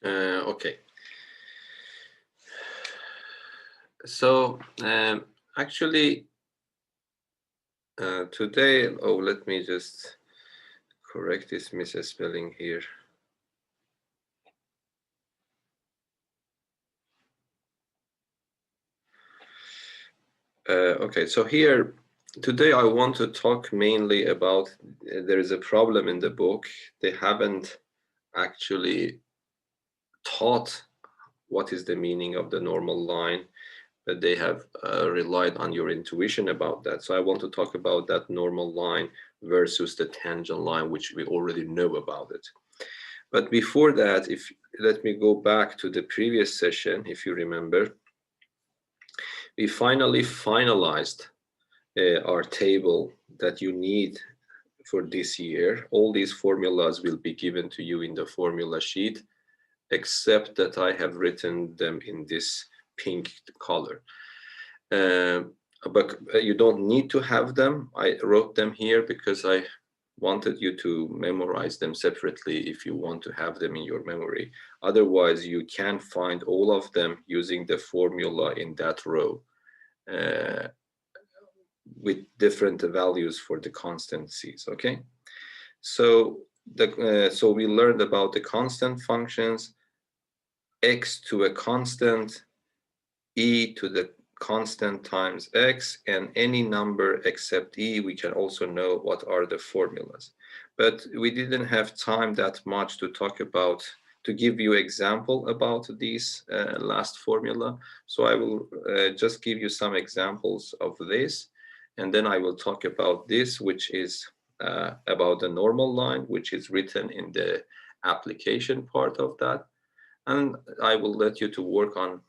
Okay. So actually today, let me just correct this misspelling here. Okay, so here today I want to talk mainly about there is a problem in the book. They haven't actually taught what is the meaning of the normal line, but they have relied on your intuition about that. So I want to talk about that normal line versus the tangent line, which we already know about it. But before that, if let me go back to the previous session, if you remember, we finally finalized our table that you need for this year. All these formulas will be given to you in the formula sheet, except that I have written them in this pink color. But you don't need to have them. I wrote them here because I wanted you to memorize them separately if you want to have them in your memory. Otherwise, you can find all of them using the formula in that row uh, with different values for the constancies, okay? So so we learned about the constant functions, x to a constant, e to the constant times x, and any number except e. We can also know what are the formulas. But we didn't have time that much to talk about, to give you example about these last formula. So I will just give you some examples of this, and then I will talk about this, which is about the normal line, which is written in the application part of that, and I will let you to work on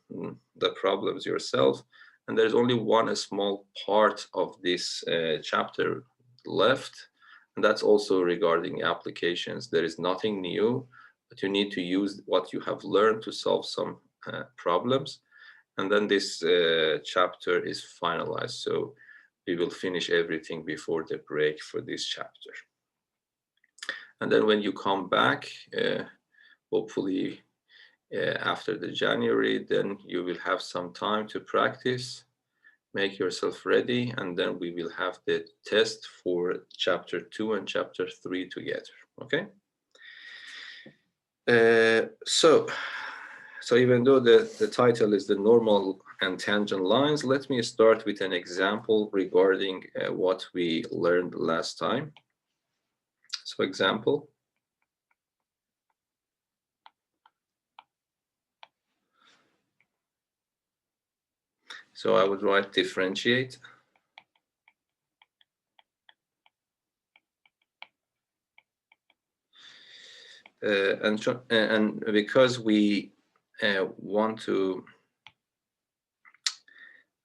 the problems yourself. And there's only one small part of this chapter left, and that's also regarding applications. There is nothing new, but you need to use what you have learned to solve some problems. And then this chapter is finalized. So we will finish everything before the break for this chapter. And then when you come back, hopefully after the January, then you will have some time to practice, make yourself ready, and then we will have the test for chapter 2 and chapter 3 together, okay? So even though the title is the normal and tangent lines, let me start with an example regarding what we learned last time. So example. So I would write differentiate. And because we want to,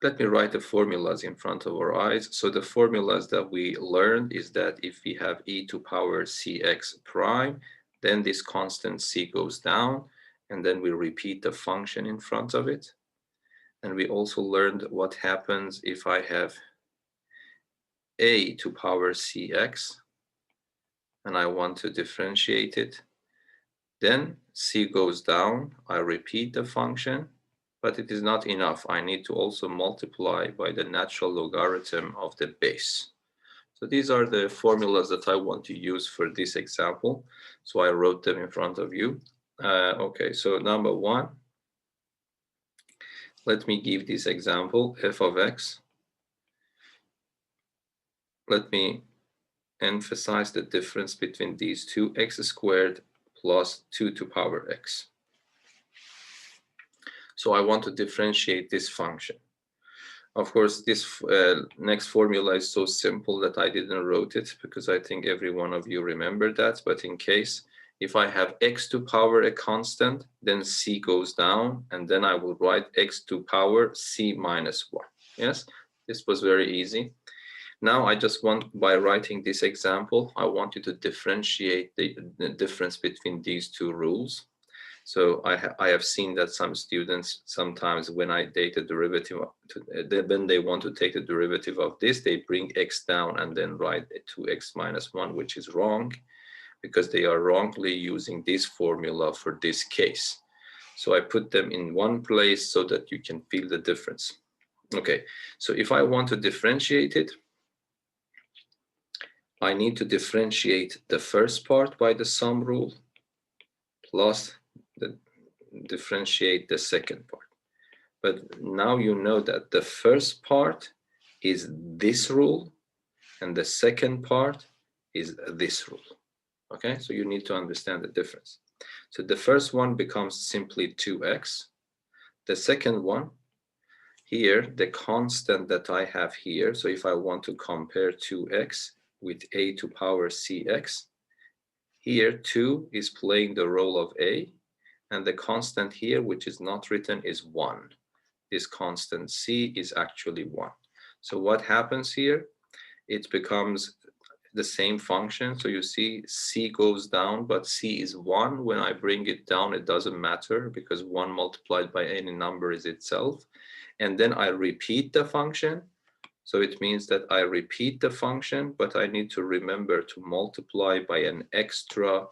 let me write the formulas in front of our eyes. So the formulas that we learned is that if we have e to power cx prime, then this constant c goes down, and then we repeat the function in front of it. And we also learned what happens if I have a to power cx, and I want to differentiate it. Then c goes down, I repeat the function, but it is not enough. I need to also multiply by the natural logarithm of the base. So these are the formulas that I want to use for this example. So I wrote them in front of you. Okay, so number one, let me give this example, f of x. Let me emphasize the difference between these two, x squared plus 2 to power x. So I want to differentiate this function. Of course, this next formula is so simple that I didn't wrote it because I think every one of you remember that. But in case, if I have x to power a constant, then c goes down, and then I will write x to power c minus 1. Yes, this was very easy. Now I just want, by writing this example, I want you to differentiate the difference between these two rules. So I have seen that some students sometimes when I take a derivative, when they want to take the derivative of this, they bring x down and then write 2x minus 1, which is wrong, because they are wrongly using this formula for this case. So I put them in one place so that you can feel the difference. Okay, so if I want to differentiate it, I need to differentiate the first part by the sum rule plus differentiate the second part. But now you know that the first part is this rule and the second part is this rule. Okay, so you need to understand the difference. So the first one becomes simply 2x. The second one, here, the constant that I have here, so if I want to compare 2x with a to power cx, here 2 is playing the role of a, and the constant here, which is not written, is 1. This constant c is actually 1. So what happens here? It becomes the same function. So you see c goes down, but c is 1. When I bring it down, it doesn't matter because 1 multiplied by any number is itself. And then I repeat the function. So it means that I repeat the function, but I need to remember to multiply by an extra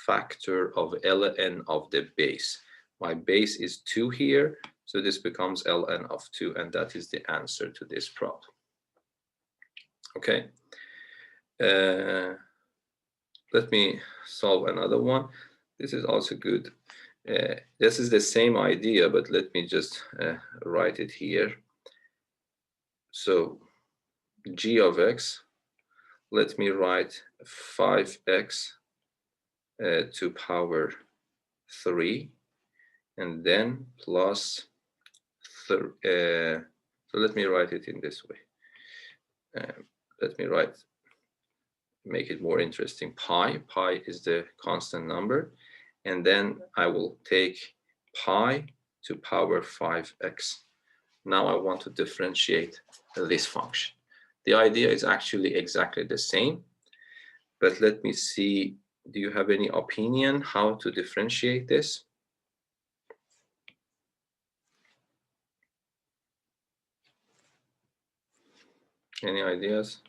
factor of ln of the base. My base is 2 here, so this becomes ln of 2, and that is the answer to this problem. Okay. Let me solve another one. This is also good. This is the same idea, but let me just write it here. So g of x, let me write 5x to power 3, and then plus, so let me write it in this way. Let me make it more interesting. Pi is the constant number, and then I will take pi to power 5x. Now I want to differentiate this function. The idea is actually exactly the same, but let me see, do you have any opinion how to differentiate this? Any ideas?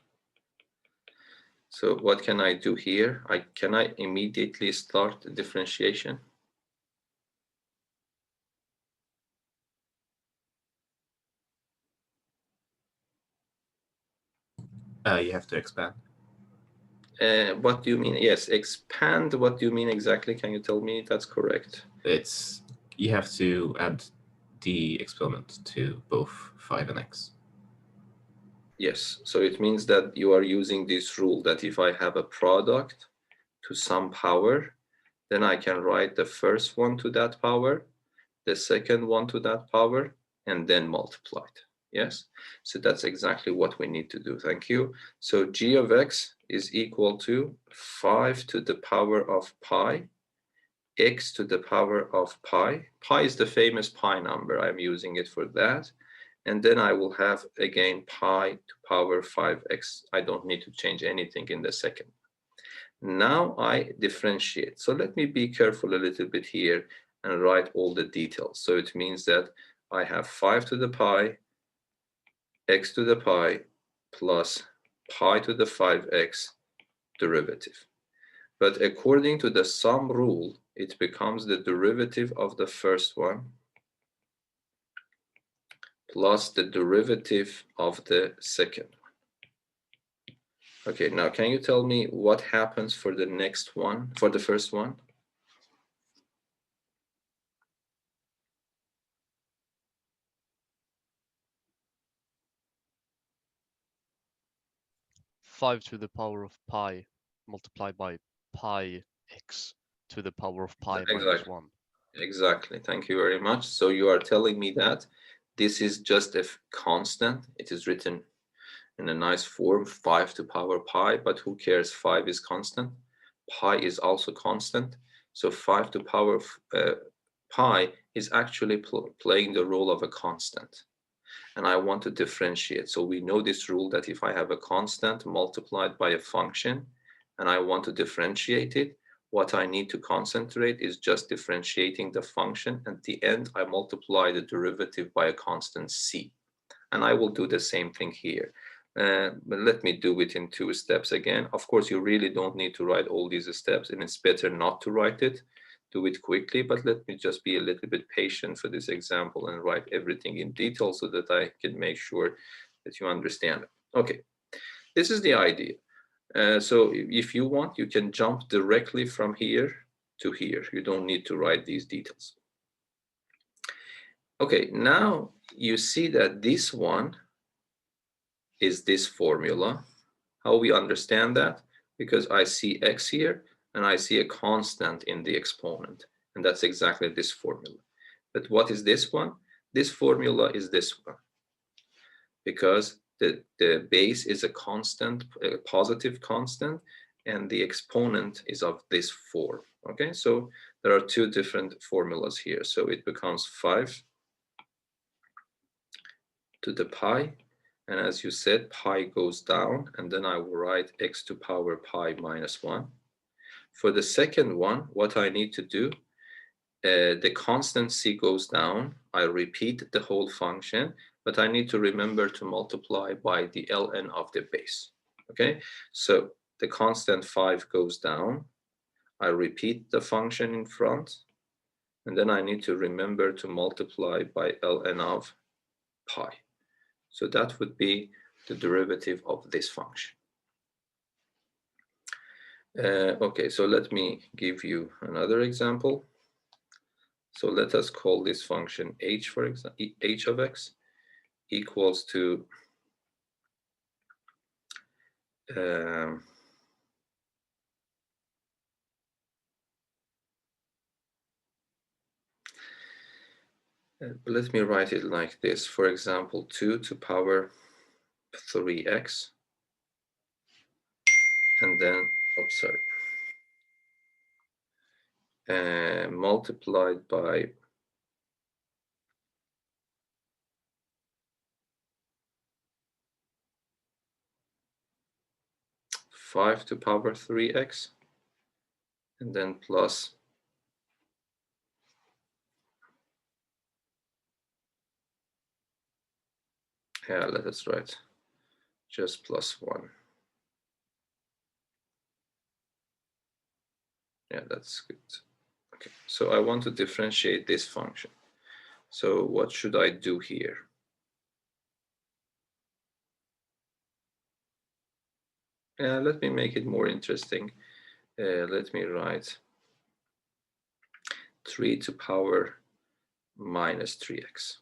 So what can I do here? Can I immediately start the differentiation? You have to expand. What do you mean? Yes, expand. What do you mean exactly? Can you tell me that's correct? You have to add the exponent to both 5 and x. Yes, so it means that you are using this rule that if I have a product to some power, then I can write the first one to that power, the second one to that power, and then multiply it. Yes, so that's exactly what we need to do. Thank you. So g of x is equal to 5 to the power of pi, x to the power of pi. Pi is the famous pi number. I'm using it for that. And then I will have, again, pi to power 5x. I don't need to change anything in the second. Now I differentiate. So let me be careful a little bit here and write all the details. So it means that I have 5 to the pi, x to the pi, plus pi to the 5x derivative. But according to the sum rule, it becomes the derivative of the first one plus the derivative of the second one. Okay, now can you tell me what happens for the next one, for the first one? Five to the power of pi multiplied by pi x to the power of pi minus 1. Exactly, thank you very much. So you are telling me that this is just a constant. It is written in a nice form, 5 to power pi, but who cares? 5 is constant. Pi is also constant. So 5 to power pi is actually playing the role of a constant. And I want to differentiate. So we know this rule that if I have a constant multiplied by a function and I want to differentiate it, what I need to concentrate is just differentiating the function. At the end, I multiply the derivative by a constant c. And I will do the same thing here. But let me do it in 2 steps again. Of course, you really don't need to write all these steps, and it's better not to write it. Do it quickly, but let me just be a little bit patient for this example and write everything in detail so that I can make sure that you understand it. Okay, this is the idea. So if you want, you can jump directly from here to here. You don't need to write these details. Okay, now you see that this one is this formula. How we understand that? Because I see x here and I see a constant in the exponent, and that's exactly this formula. But what is this one? This formula is this one, because the base is a constant, a positive constant, and the exponent is of this form. Okay, so there are 2 different formulas here. So it becomes 5 to the pi, and as you said, pi goes down, and then I will write x to power pi minus 1. For the second one, what I need to do, the constant c goes down. I repeat the whole function, but I need to remember to multiply by the ln of the base. Okay, so the constant 5 goes down. I repeat the function in front, and then I need to remember to multiply by ln of pi. So that would be the derivative of this function. Okay, so let me give you another example. So let us call this function h, for example, h of x equals to let me write it like this. For example, 2 to power 3x, and then, oops, sorry, multiplied by 5 to power 3x, and then plus let us write just plus 1. Yeah, that's good. Okay, so I want to differentiate this function. So what should I do here? Let me make it more interesting. Let me write 3 to power minus 3x.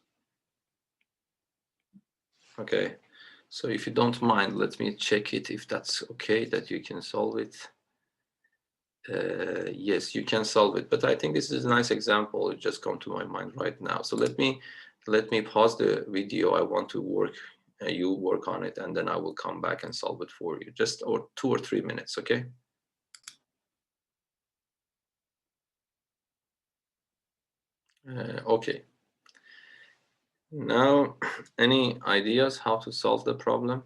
Okay, so if you don't mind, let me check it if that's okay, that you can solve it. Yes, you can solve it, but I think this is a nice example. It just come to my mind right now. So let me pause the video. I want to work, you work on it, and then I will come back and solve it for you. Just 2 or 3 minutes, okay? Okay. Now, any ideas how to solve the problem?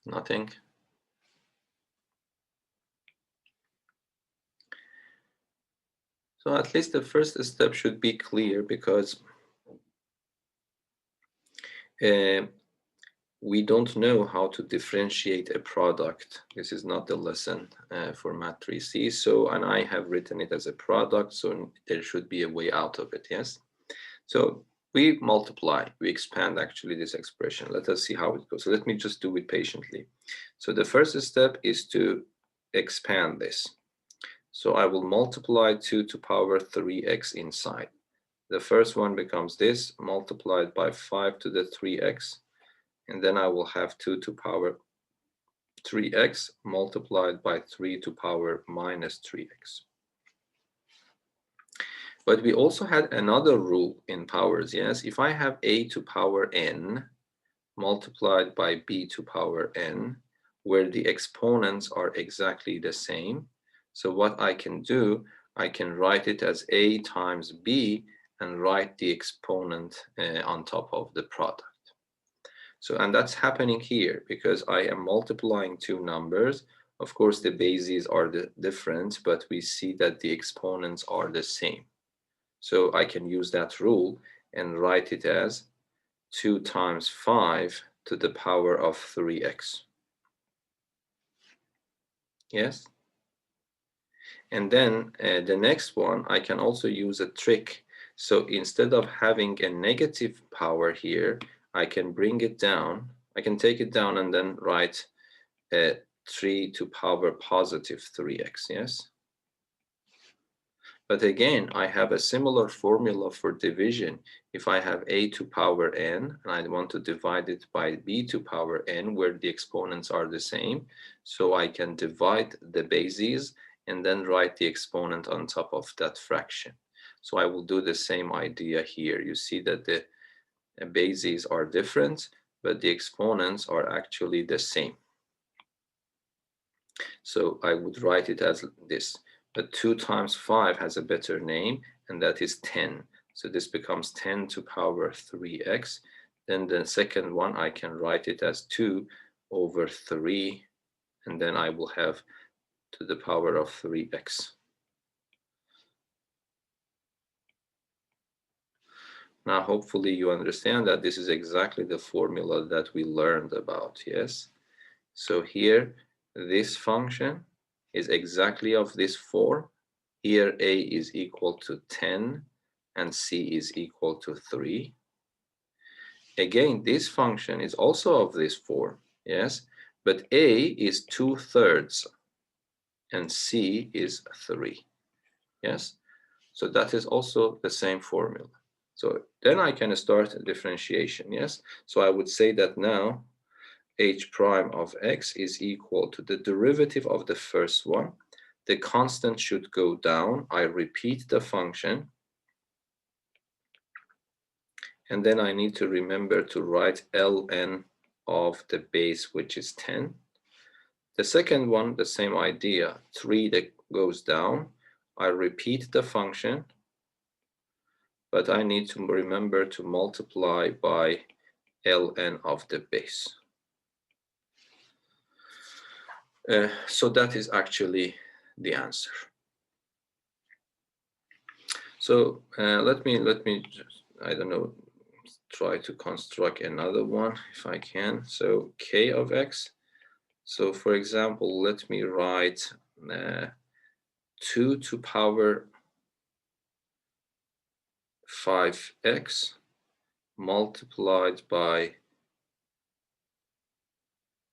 Nothing. So at least the first step should be clear, because we don't know how to differentiate a product. This is not the lesson for Math 3C. So, and I have written it as a product, so there should be a way out of it, yes? So we multiply, we expand actually this expression. Let us see how it goes. So let me just do it patiently. So the first step is to expand this. So I will multiply 2 to power 3x inside. The first one becomes this, multiplied by 5 to the 3x. And then I will have 2 to power 3x multiplied by 3 to power minus 3x. But we also had another rule in powers, yes? If I have a to power n multiplied by b to power n, where the exponents are exactly the same, so what I can do, I can write it as a times b and write the exponent on top of the product. So, and that's happening here because I am multiplying two numbers. Of course, the bases are different, but we see that the exponents are the same. So I can use that rule and write it as 2 times 5 to the power of 3x. Yes? And then the next one, I can also use a trick. So instead of having a negative power here, I can bring it down. I can take it down and then write 3 to power positive 3x, yes? But again, I have a similar formula for division. If I have a to power n, and I want to divide it by b to power n, where the exponents are the same, so I can divide the bases and then write the exponent on top of that fraction. So I will do the same idea here. You see that the bases are different, but the exponents are actually the same. So I would write it as this. But 2 times 5 has a better name, and that is 10. So this becomes 10 to power 3x. Then the second one, I can write it as 2 over 3, and then I will have to the power of 3x. Now, hopefully you understand that this is exactly the formula that we learned about, yes? So here, this function is exactly of this form. Here a is equal to 10 and c is equal to 3. Again, this function is also of this form, yes? But a is 2/3 and c is 3, yes? So that is also the same formula. So then I can start differentiation, yes? So I would say that now h prime of x is equal to the derivative of the first one. The constant should go down. I repeat the function. And then I need to remember to write ln of the base, which is 10. The second one, the same idea, 3 that goes down. I repeat the function, but I need to remember to multiply by ln of the base. So that is actually the answer. So let me just, I don't know, try to construct another one if I can. So k of x. So for example, let me write 2 to power 5x multiplied by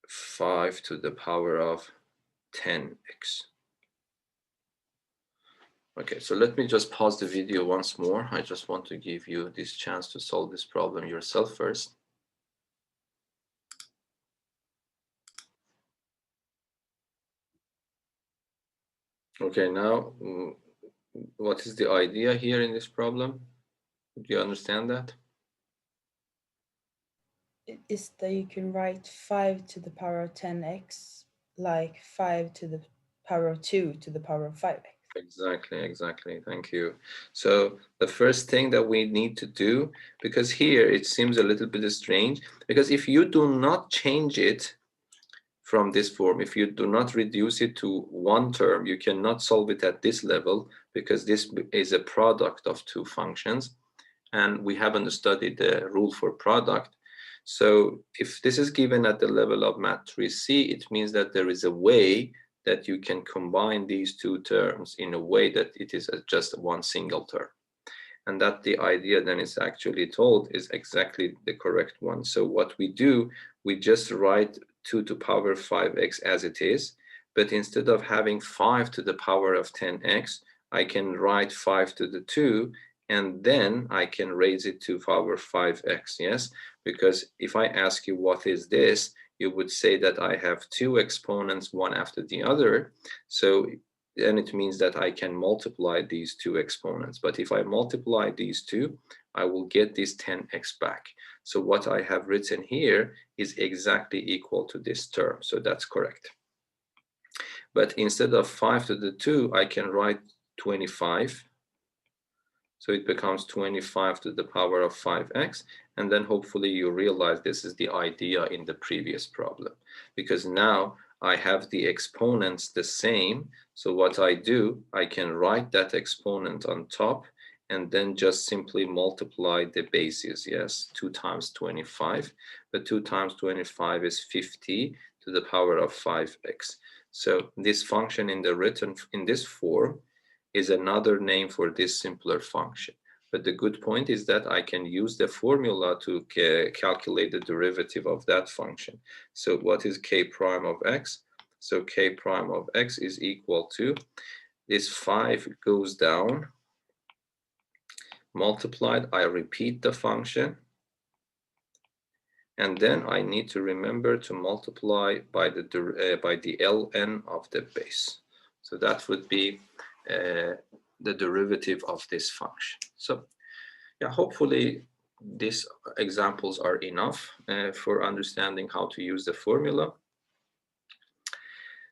5 to the power of 10x. Okay, so let me just pause the video once more. I just want to give you this chance to solve this problem yourself first. Okay, now what is the idea here in this problem? Do you understand that? It is that you can write 5 to the power of 10x like 5 to the power of 2 to the power of 5x. Exactly. Thank you. So the first thing that we need to do, because here it seems a little bit strange, because if you do not change it from this form, if you do not reduce it to one term, you cannot solve it at this level because this is a product of two functions and we haven't studied the rule for product. So if this is given at the level of matrix C, it means that there is a way that you can combine these two terms in a way that it is just one single term. And that the idea then is actually told is exactly the correct one. So what we do, we just write 2 to power 5x as it is, but instead of having 5 to the power of 10x, I can write 5 to the 2, and then I can raise it to power 5x, yes? Because if I ask you what is this, you would say that I have two exponents, one after the other. So then it means that I can multiply these two exponents. But if I multiply these two, I will get this 10x back. So what I have written here is exactly equal to this term. So that's correct. But instead of 5 to the 2, I can write 25. So it becomes 25 to the power of 5x. And then hopefully you realize this is the idea in the previous problem, because now I have the exponents the same. So what I do, I can write that exponent on top and then just simply multiply the bases. Yes, 2 times 25, but 2 times 25 is 50 to the power of 5x. So this function in the written in this form is another name for this simpler function. But the good point is that I can use the formula to calculate the derivative of that function. So what is k prime of x? So k prime of x is equal to, this 5 goes down, multiplied, I repeat the function, and then I need to remember to multiply by the ln of the base. So that would be the derivative of this function. So yeah, hopefully these examples are enough for understanding how to use the formula.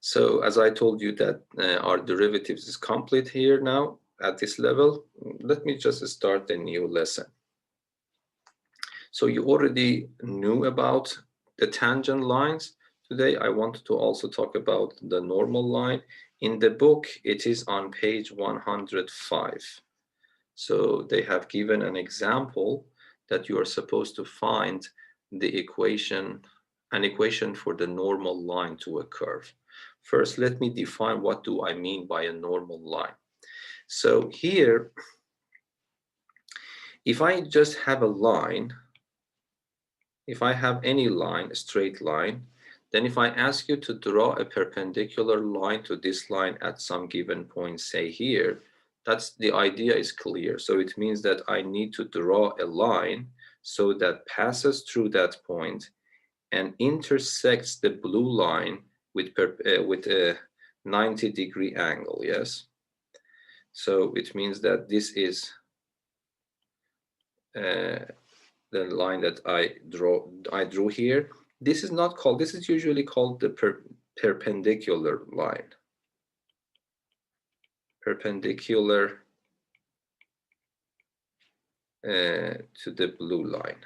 So as I told you that our derivatives is complete here now at this level, let me just start a new lesson. So you already knew about the tangent lines. Today I wanted to also talk about the normal line. In the book, it is on page 105. So they have given an example that you are supposed to find the equation, an equation for the normal line to a curve. First, let me define what do I mean by a normal line. So here, if I just have a line, if I have any line, a straight line, then if I ask you to draw a perpendicular line to this line at some given point, say here, that's the idea is clear. So it means that I need to draw a line so that passes through that point and intersects the blue line with a 90-degree angle, yes? So it means that this is the line that I drew here. This is not called, this is usually called the perpendicular line. Perpendicular to the blue line.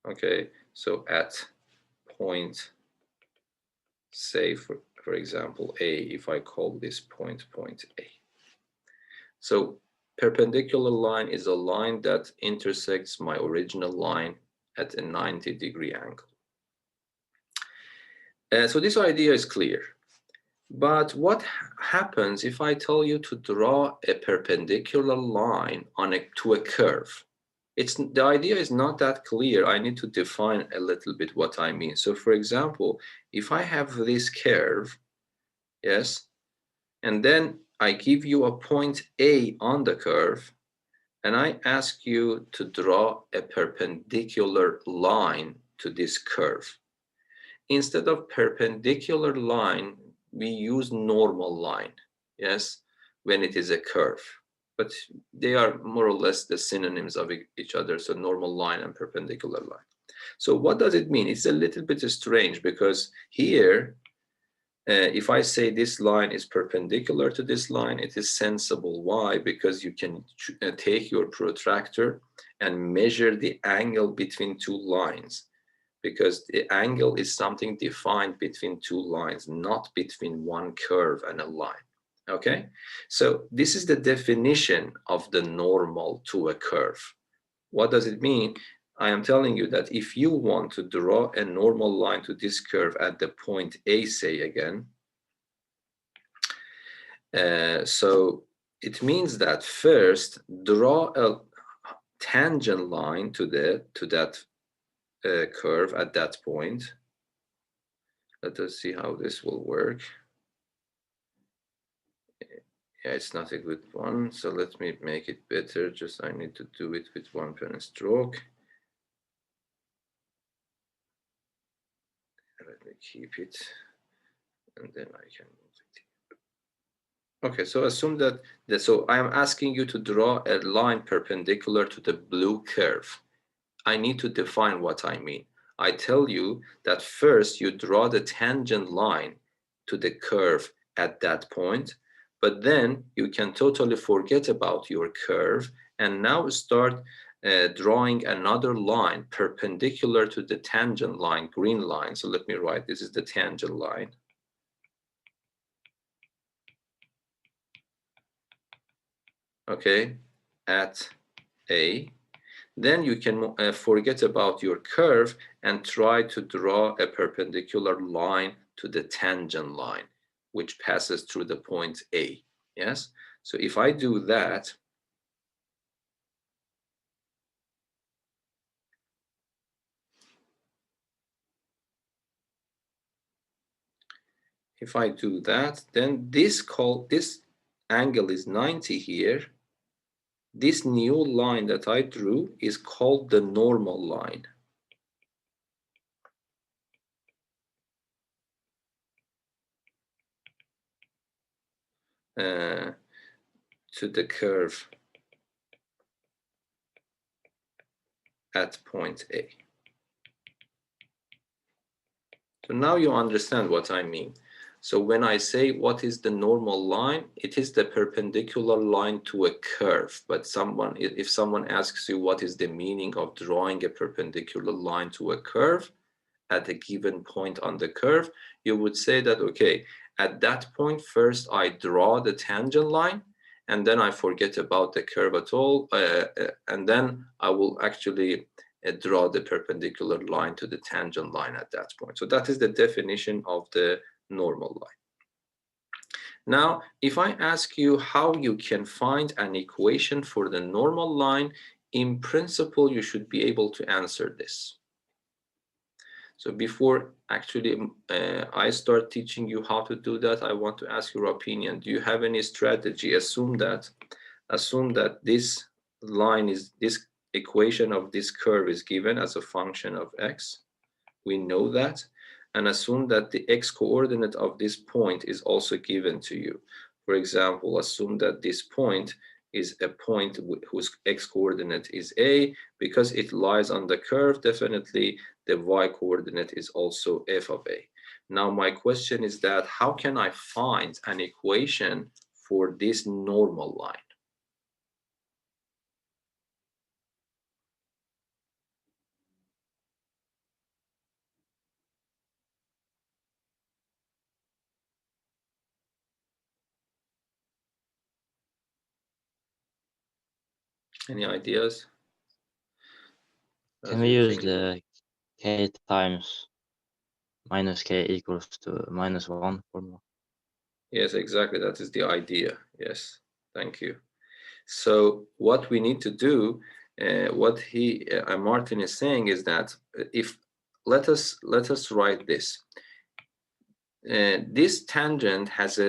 Okay, so at point, say for example, A, if I call this point A. So perpendicular line is a line that intersects my original line at a 90-degree angle. So this idea is clear. But what happens if I tell you to draw a perpendicular line to a curve? The idea is not that clear. I need to define a little bit what I mean. So for example, if I have this curve, yes, and then I give you a point A on the curve, and I ask you to draw a perpendicular line to this curve. Instead of perpendicular line, we use normal line, yes, when it is a curve. But they are more or less the synonyms of each other, so normal line and perpendicular line. So what does it mean? It's a little bit strange because here, if I say this line is perpendicular to this line, it is sensible. Why? Because you can take your protractor and measure the angle between two lines, because the angle is something defined between two lines, not between one curve and a line. Okay, so this is the definition of the normal to a curve. What does it mean? I am telling you that if you want to draw a normal line to this curve at the point A, say again, so it means that first draw a tangent line to that curve at that point. Let us see how this will work. Yeah, it's not a good one, so let me make it better. Just I need to do it with one pen stroke. Let me keep it, and then I can move it. Okay, so assume that so I am asking you to draw a line perpendicular to the blue curve. I need to define what I mean. I tell you that first you draw the tangent line to the curve at that point, but then you can totally forget about your curve and now start drawing another line perpendicular to the tangent line, green line. So let me write, this is the tangent line. Okay, at A. Then you can forget about your curve and try to draw a perpendicular line to the tangent line, which passes through the point A. Yes, so if I do that, then this angle is 90 here. This new line that I drew is called the normal line. To the curve at point A. So now you understand what I mean. So when I say what is the normal line, it is the perpendicular line to a curve. But if someone asks you what is the meaning of drawing a perpendicular line to a curve at a given point on the curve, you would say that, okay, at that point, first I draw the tangent line, and then I forget about the curve at all, and then I will actually draw the perpendicular line to the tangent line at that point. So that is the definition of the normal line. Now, if I ask you how you can find an equation for the normal line, in principle, you should be able to answer this. So before actually I start teaching you how to do that, I want to ask your opinion. Do you have any strategy? Assume that this line is, this equation of this curve is given as a function of x. We know that. And assume that the x coordinate of this point is also given to you. For example, assume that this point is a point whose x coordinate is a. Because it lies on the curve, definitely the y coordinate is also f of a. Now my question is that how can I find an equation for this normal line? Any ideas? Can we use the k times minus k equals to -1 formula? Yes, exactly. That is the idea. Yes, thank you. So what we need to do, what Martin is saying is that if let us write this. This tangent has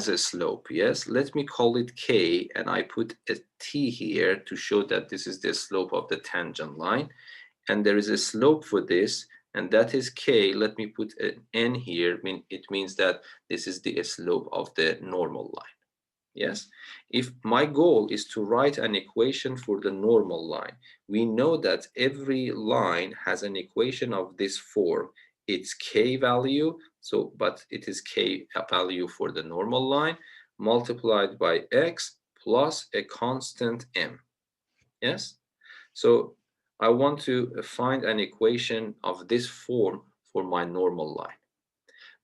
a slope. Yes, let me call it k, and I put a t here to show that this is the slope of the tangent line, and there is a slope for this, and that is k. Let me put an n here. It means that this is the slope of the normal line. Yes, if my goal is to write an equation for the normal line, we know that every line has an equation of this form. It's k value, but it is k value for the normal line multiplied by x plus a constant m. Yes, so I want to find an equation of this form for my normal line.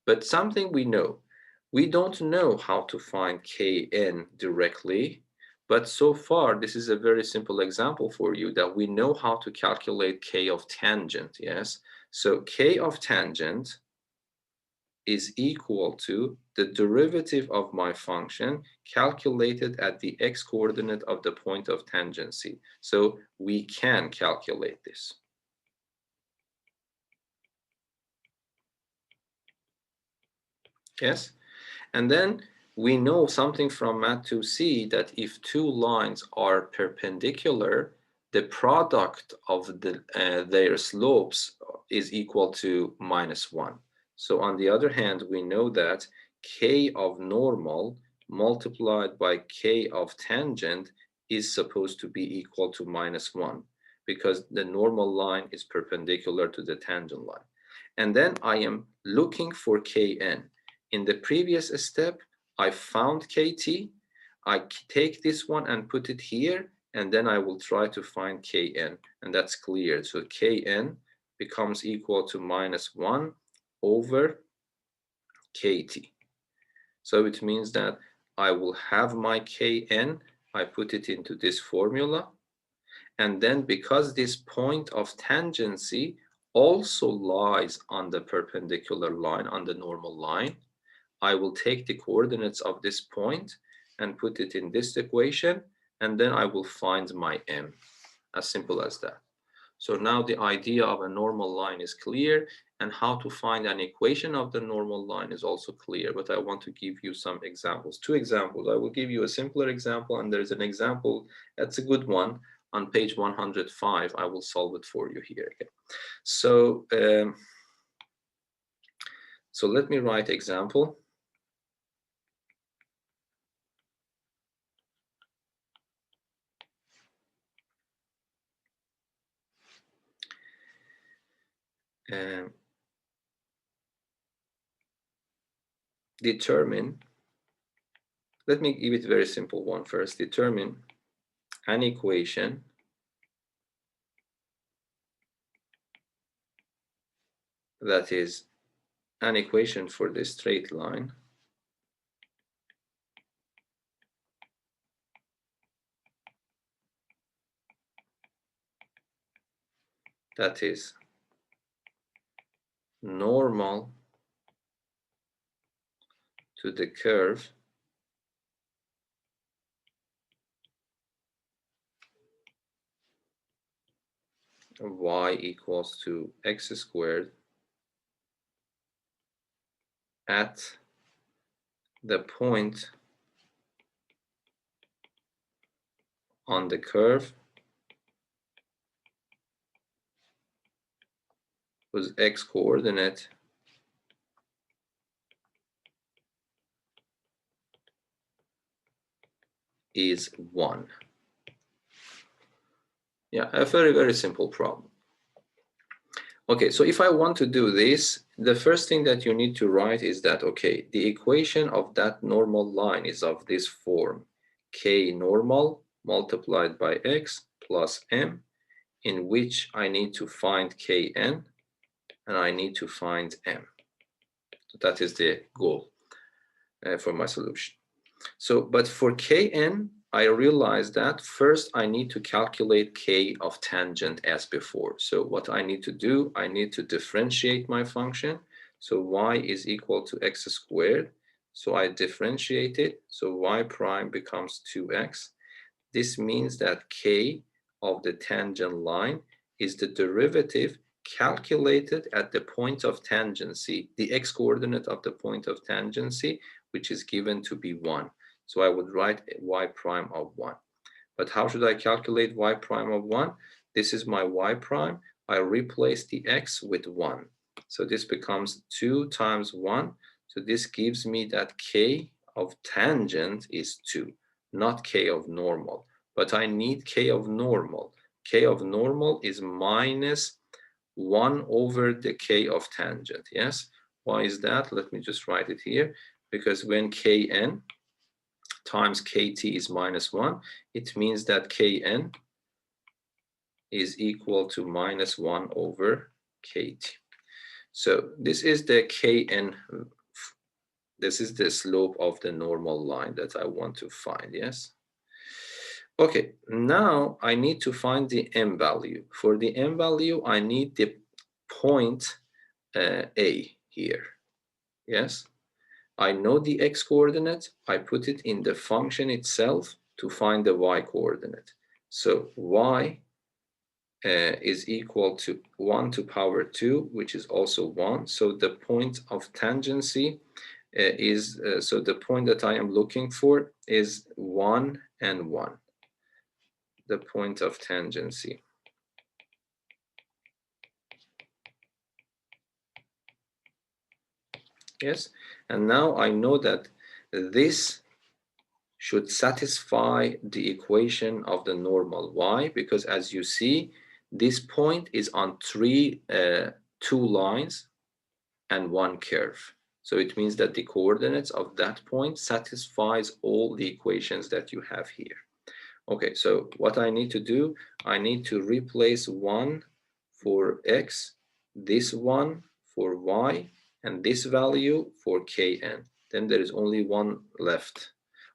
But something we know, we don't know how to find kn directly, but so far this is a very simple example for you that we know how to calculate k of tangent. Yes, so k of tangent is equal to the derivative of my function calculated at the x coordinate of the point of tangency. So we can calculate this. Yes, and then we know something from Math 2C that if two lines are perpendicular, the product of their slopes is equal to -1. So on the other hand, we know that k of normal multiplied by k of tangent is supposed to be equal to -1 because the normal line is perpendicular to the tangent line. And then I am looking for kn. In the previous step, I found KT, I take this one and put it here, and then I will try to find Kn, and that's clear. So Kn becomes equal to -1 over KT. So it means that I will have my Kn, I put it into this formula, and then because this point of tangency also lies on the perpendicular line, on the normal line, I will take the coordinates of this point and put it in this equation, and then I will find my m. As simple as that. So now the idea of a normal line is clear, and how to find an equation of the normal line is also clear, but I want to give you some examples. 2 examples. I will give you a simpler example, and there's an example that's a good one on page 105. I will solve it for you here again. So, so let me write example. Determine, let me give it a very simple one first. Determine an equation that is an equation for the straight line that is normal to the curve y equals to x squared at the point on the curve whose x coordinate is 1. Yeah, a very, very simple problem. Okay, so if I want to do this, the first thing that you need to write is that, okay, the equation of that normal line is of this form. K normal multiplied by x plus m, in which I need to find Kn and I need to find m. So that is the goal for my solution. So, but for Kn, I realized that first I need to calculate K of tangent as before. So what I need to do, I need to differentiate my function. So y is equal to x squared. So I differentiate it. So y prime becomes 2x. This means that K of the tangent line is the derivative calculated at the point of tangency, the x coordinate of the point of tangency, which is given to be 1. So I would write y prime of 1. But how should I calculate y prime of 1? This is my y prime. I replace the x with 1. So this becomes 2 times 1. So this gives me that k of tangent is 2, not k of normal. But I need k of normal. K of normal is minus 1 over the k of tangent. Yes? Why is that? Let me just write it here. Because when Kn times Kt is minus 1, it means that Kn is equal to minus 1 over Kt. So this is the Kn, this is the slope of the normal line that I want to find, yes? Okay, now I need to find the m value. For the m value, I need the point A here, yes? I know the x coordinate, I put it in the function itself to find the y coordinate. So y is equal to 1 to power 2, which is also 1. So the point of tangency is, so the point that I am looking for is 1 and 1. The point of tangency. Yes, and now I know that this should satisfy the equation of the normal. Why? Because as you see, this point is on two lines and one curve. So it means that the coordinates of that point satisfies all the equations that you have here. Okay, so what I need to do, I need to replace 1 for x, this one for y, and this value for kn. Then there is only one left,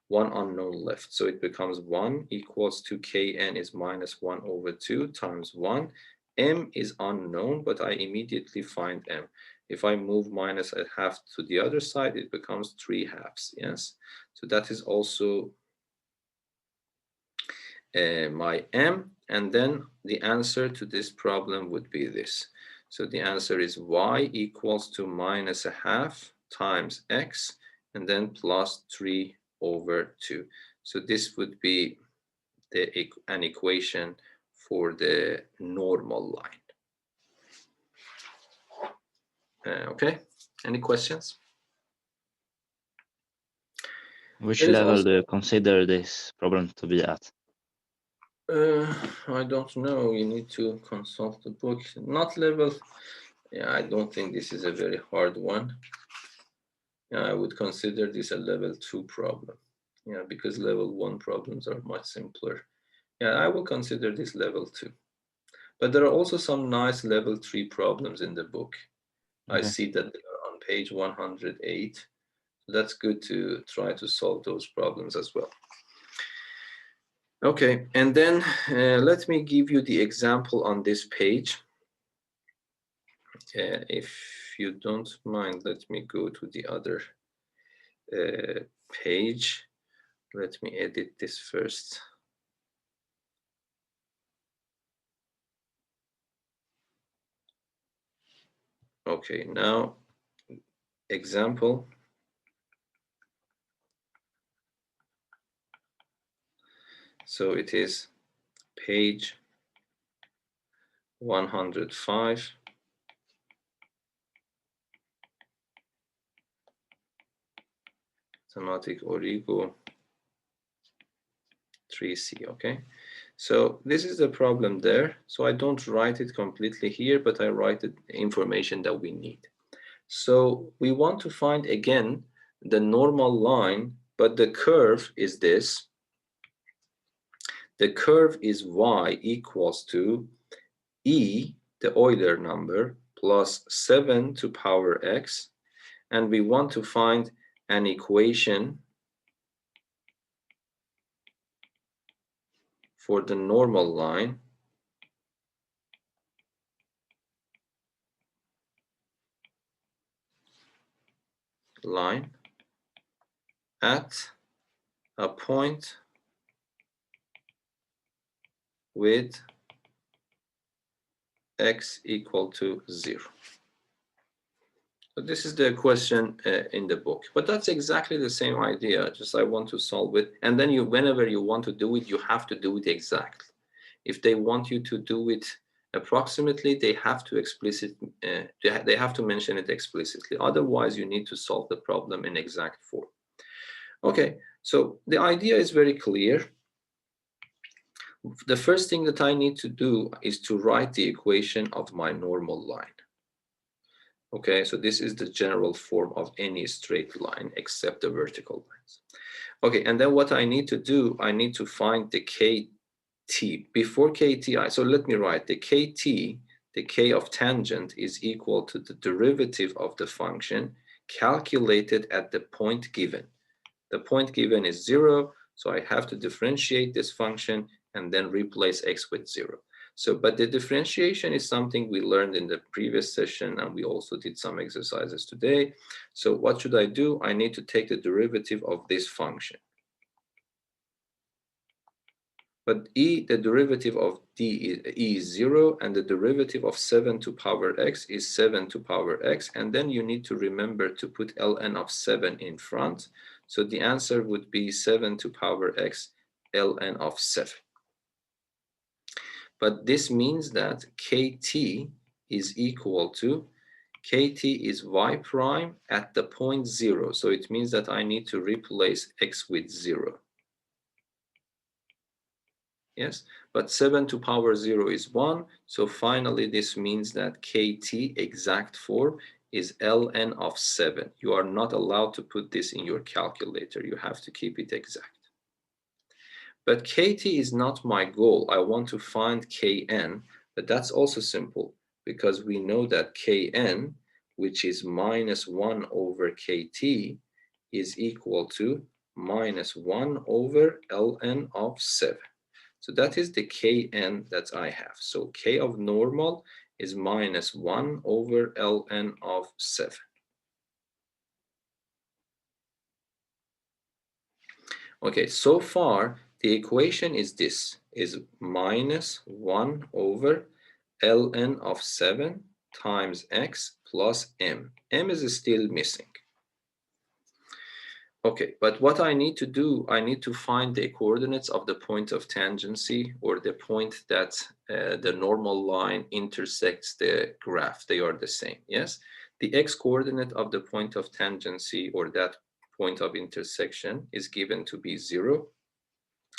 one unknown left. So it becomes 1 equals to kn is minus 1 over 2 times 1. M is unknown, but I immediately find m. If I move minus a half to the other side, it becomes 3 halves, yes? So that is also my m, and then the answer to this problem would be this. So the answer is y equals to minus a half times x, and then plus 3 over 2. So this would be an equation for the normal line. Okay, any questions? Which There is level also- do you consider this problem to be at? I don't know. You need to consult the book. Not level. Yeah, I don't think this is a very hard one. Yeah, I would consider this a level 2 problem. Yeah, because level 1 problems are much simpler. Yeah, I will consider this level 2. But there are also some nice level 3 problems in the book. I Okay. see that they are on page 108. So that's good to try to solve those problems as well. Okay, and then let me give you the example on this page. If you don't mind, let me go to the other page. Let me edit this first. Okay, now example. So it is page 105. Matematik Origo 3C, okay? So this is the problem there. So I don't write it completely here, but I write the information that we need. So we want to find again the normal line, but the curve is this. The curve is y equals to e, the Euler number, plus 7 to power x. And we want to find an equation for the normal line at a point with x equal to 0. So this is the question in the book, but that's exactly the same idea. Just I want to solve it, and then whenever you want to do it, you have to do it exactly. If they want you to do it approximately, they have to they have to mention it explicitly. Otherwise, you need to solve the problem in exact form. Okay, so the idea is very clear. The first thing that I need to do is to write the equation of my normal line. Okay, so this is the general form of any straight line except the vertical lines. Okay, and then what I need to do, I need to find the kt. Before kt, so let me write the kt, the k of tangent is equal to the derivative of the function calculated at the point given. The point given is 0, so I have to differentiate this function and then replace x with 0. So, but the differentiation is something we learned in the previous session, and we also did some exercises today. So what should I do? I need to take the derivative of this function. But the derivative of e is 0, and the derivative of 7 to power x is 7 to power x, and then you need to remember to put ln of 7 in front. So the answer would be 7 to power x ln of 7. But this means that kt is equal to, kt is y prime at the point 0. So it means that I need to replace x with 0. Yes, but 7 to power 0 is 1. So finally, this means that kt exact form is ln of 7. You are not allowed to put this in your calculator. You have to keep it exact. But kt is not my goal. I want to find kn, but that's also simple because we know that kn, which is minus 1 over kt, is equal to minus 1 over ln of 7. So that is the kn that I have. So k of normal is minus 1 over ln of 7. Okay, so far the equation is this, is minus 1 over ln of 7 times x plus m. M is still missing. Okay, but what I need to do, I need to find the coordinates of the point of tangency, or the point that the normal line intersects the graph. They are the same, yes? The x coordinate of the point of tangency, or that point of intersection, is given to be 0.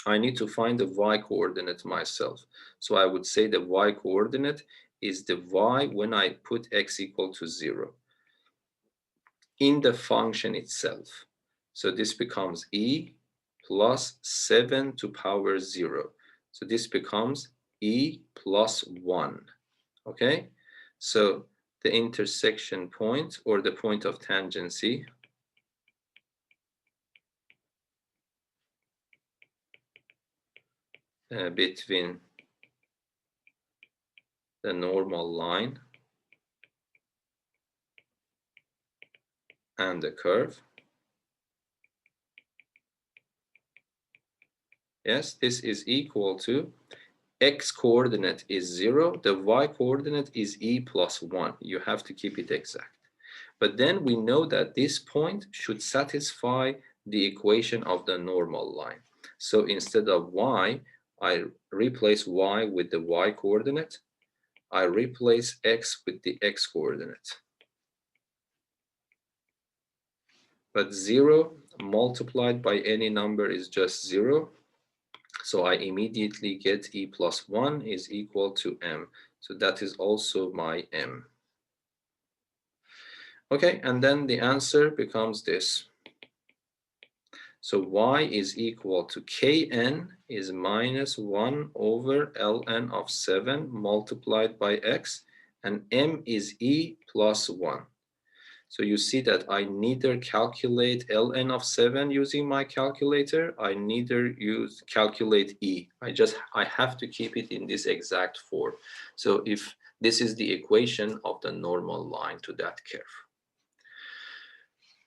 I need to find the y coordinate myself. So I would say the y coordinate is the y when I put x equal to 0 in the function itself. So this becomes e plus 7 to power 0. So this becomes e plus 1. Okay? So the intersection point, or the point of tangency, between the normal line and the curve. Yes, this is equal to x coordinate is 0, the y coordinate is e plus 1. You have to keep it exact. But then we know that this point should satisfy the equation of the normal line. So instead of y, I replace y with the y coordinate. I replace x with the x coordinate. But 0 multiplied by any number is just 0. So I immediately get e plus 1 is equal to m. So that is also my m. Okay, and then the answer becomes this. So y is equal to kn is minus 1 over ln of 7 multiplied by x, and m is e plus 1. So you see that I neither calculate ln of 7 using my calculator, I neither calculate e. I have to keep it in this exact form. So if this is the equation of the normal line to that curve.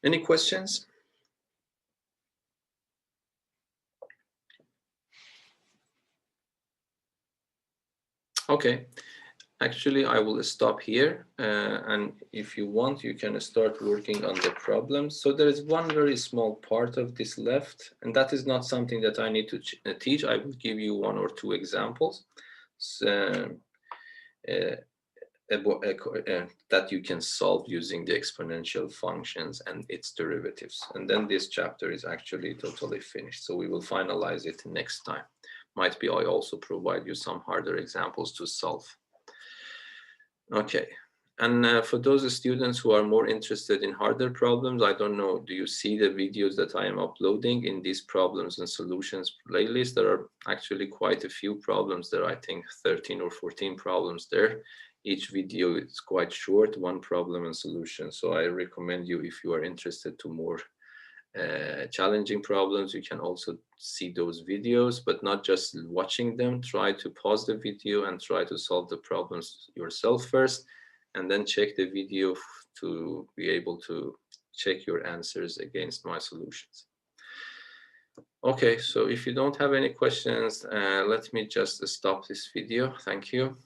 Any questions? Okay. Actually, I will stop here, and if you want, you can start working on the problems. So there is one very small part of this left, and that is not something that I need to teach. I will give you 1 or 2 examples that you can solve using the exponential functions and its derivatives. And then this chapter is actually totally finished. So we will finalize it next time. Might be I also provide you some harder examples to solve. Okay, and for those students who are more interested in harder problems, I don't know, do you see the videos that I am uploading in these problems and solutions playlist? There are actually quite a few problems there, I think 13 or 14 problems there. Each video is quite short, 1 problem and solution. So I recommend you, if you are interested to more challenging problems, you can also see those videos, but not just watching them. Try to pause the video and try to solve the problems yourself first, and then check the video to be able to check your answers against my solutions. Okay, so if you don't have any questions, let me just stop this video. Thank you.